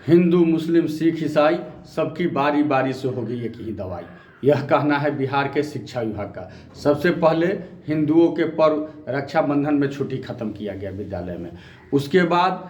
हिंदू मुस्लिम सिख ईसाई सबकी बारी बारी से होगी एक ही दवाई, यह कहना है बिहार के शिक्षा विभाग का। सबसे पहले हिंदुओं के पर्व रक्षाबंधन में छुट्टी खत्म किया गया विद्यालय में। उसके बाद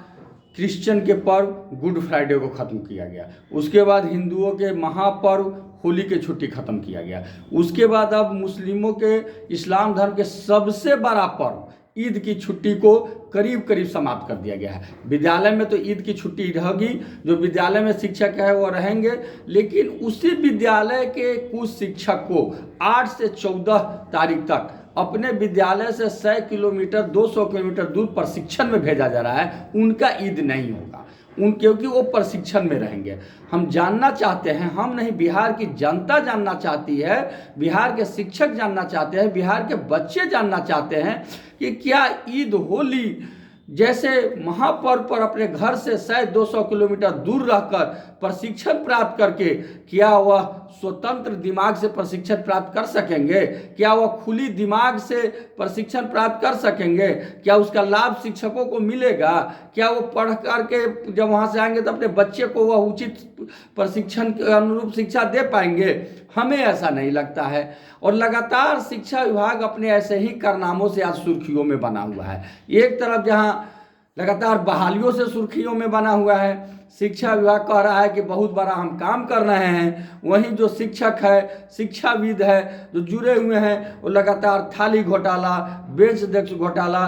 क्रिश्चियन के पर्व गुड फ्राइडे को ख़त्म किया गया। उसके बाद हिंदुओं के महापर्व होली के छुट्टी ख़त्म किया गया। उसके बाद अब मुस्लिमों के इस्लाम धर्म के सबसे बड़ा पर्व ईद की छुट्टी को करीब करीब समाप्त कर दिया गया है। विद्यालय में तो ईद की छुट्टी रहेगी, जो विद्यालय में शिक्षक है वो रहेंगे, लेकिन उसी विद्यालय के कुछ शिक्षक को 8 से 14 तारीख तक अपने विद्यालय से 100 किलोमीटर 200 किलोमीटर दूर प्रशिक्षण में भेजा जा रहा है। उनका ईद नहीं होगा क्योंकि वो प्रशिक्षण में रहेंगे। हम जानना चाहते हैं, हम नहीं, बिहार की जनता जानना चाहती है, बिहार के शिक्षक जानना चाहते हैं, बिहार के बच्चे जानना चाहते हैं कि क्या ईद होली जैसे महापर्व पर अपने घर से 100-200 किलोमीटर दूर रहकर प्रशिक्षण प्राप्त करके क्या वह स्वतंत्र दिमाग से प्रशिक्षण प्राप्त कर सकेंगे? क्या वह खुली दिमाग से प्रशिक्षण प्राप्त कर सकेंगे? क्या उसका लाभ शिक्षकों को मिलेगा? क्या वो पढ़ करके जब वहाँ से आएंगे तो अपने बच्चे को वह उचित प्रशिक्षण के अनुरूप शिक्षा दे पाएंगे? हमें ऐसा नहीं लगता है। और लगातार शिक्षा विभाग अपने ऐसे ही कारनामों से आज सुर्खियों में बना हुआ है। एक तरफ जहाँ लगातार बहालियों से सुर्खियों में बना हुआ है, शिक्षा विभाग कह रहा है कि बहुत बड़ा हम काम कर रहे हैं, वहीं जो शिक्षक है, शिक्षाविद है, जो जुड़े हुए हैं, वो लगातार थाली घोटाला, बेंच डेस्क घोटाला,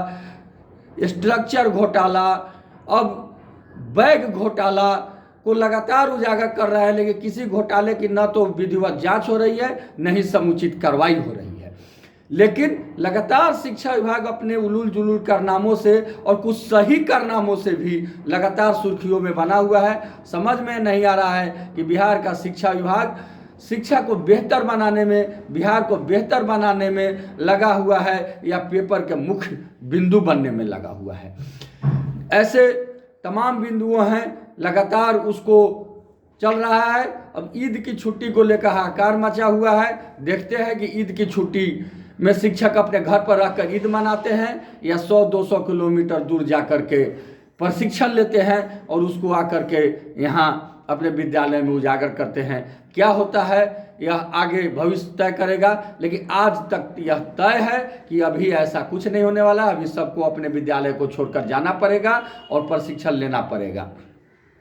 स्ट्रक्चर घोटाला, अब बैग घोटाला को लगातार उजागर कर रहा है। लेकिन किसी घोटाले की न तो विधिवत जांच हो रही है, न ही समुचित कार्रवाई हो रही है। लेकिन लगातार शिक्षा विभाग अपने उलूल जुलूल कारनामों से और कुछ सही कारनामों से भी लगातार सुर्खियों में बना हुआ है। समझ में नहीं आ रहा है कि बिहार का शिक्षा विभाग शिक्षा को बेहतर बनाने में, बिहार को बेहतर बनाने में लगा हुआ है या पेपर के मुख्य बिंदु बनने में लगा हुआ है। ऐसे तमाम बिंदुओं हैं, लगातार उसको चल रहा है। अब ईद की छुट्टी को लेकर हाहाकार मचा हुआ है। देखते हैं कि ईद की छुट्टी में शिक्षक अपने घर पर रहकर ईद मनाते हैं या 100-200 किलोमीटर दूर जाकर के प्रशिक्षण लेते हैं और उसको आकर के यहाँ अपने विद्यालय में उजागर करते हैं। क्या होता है यह आगे भविष्य तय करेगा, लेकिन आज तक यह तय है कि अभी ऐसा कुछ नहीं होने वाला। अभी सबको अपने विद्यालय को छोड़कर जाना पड़ेगा और प्रशिक्षण लेना पड़ेगा।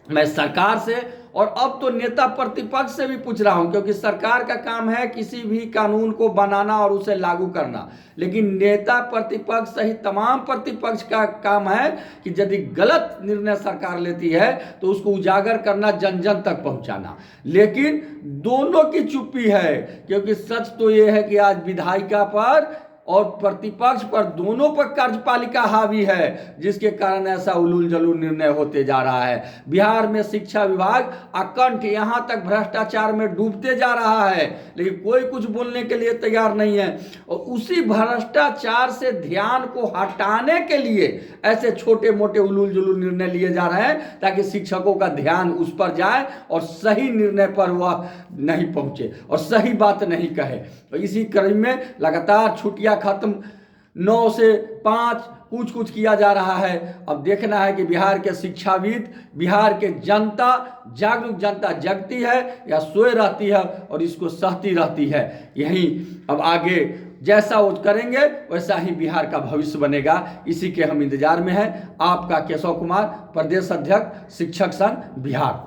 मैं सरकार से और अब तो नेता प्रतिपक्ष से भी पूछ रहा हूं, क्योंकि सरकार का काम है किसी भी कानून को बनाना और उसे लागू करना, लेकिन नेता प्रतिपक्ष सहित तमाम प्रतिपक्ष का काम है कि यदि गलत निर्णय सरकार लेती है तो उसको उजागर करना, जन जन तक पहुंचाना। लेकिन दोनों की चुप्पी है, क्योंकि सच तो ये है कि आज विधायिका पर और प्रतिपक्ष पर दोनों पर कार्यपालिका हावी है, जिसके कारण ऐसा उलूल जलूल निर्णय होते जा रहा है। बिहार में शिक्षा विभाग अकंठ यहां तक भ्रष्टाचार में डूबते जा रहा है, लेकिन कोई कुछ बोलने के लिए तैयार नहीं है। और उसी भ्रष्टाचार से ध्यान को हटाने के लिए ऐसे छोटे मोटे उलूल जुलूल निर्णय लिए जा रहे हैं, ताकि शिक्षकों का ध्यान उस पर जाए और सही निर्णय पर वह नहीं पहुंचे और सही बात नहीं कहे। तो इसी क्रम में लगातार छुट्टियां खत्म, 9 से 5 कुछ किया जा रहा है। अब देखना है कि बिहार के शिक्षाविद, बिहार के जनता, जागरूक जनता जगती है या सोए रहती है और इसको सहती रहती है। यही अब आगे जैसा वो करेंगे वैसा ही बिहार का भविष्य बनेगा। इसी के हम इंतजार में हैं। आपका केशव कुमार, प्रदेश अध्यक्ष शिक्षक संघ बिहार।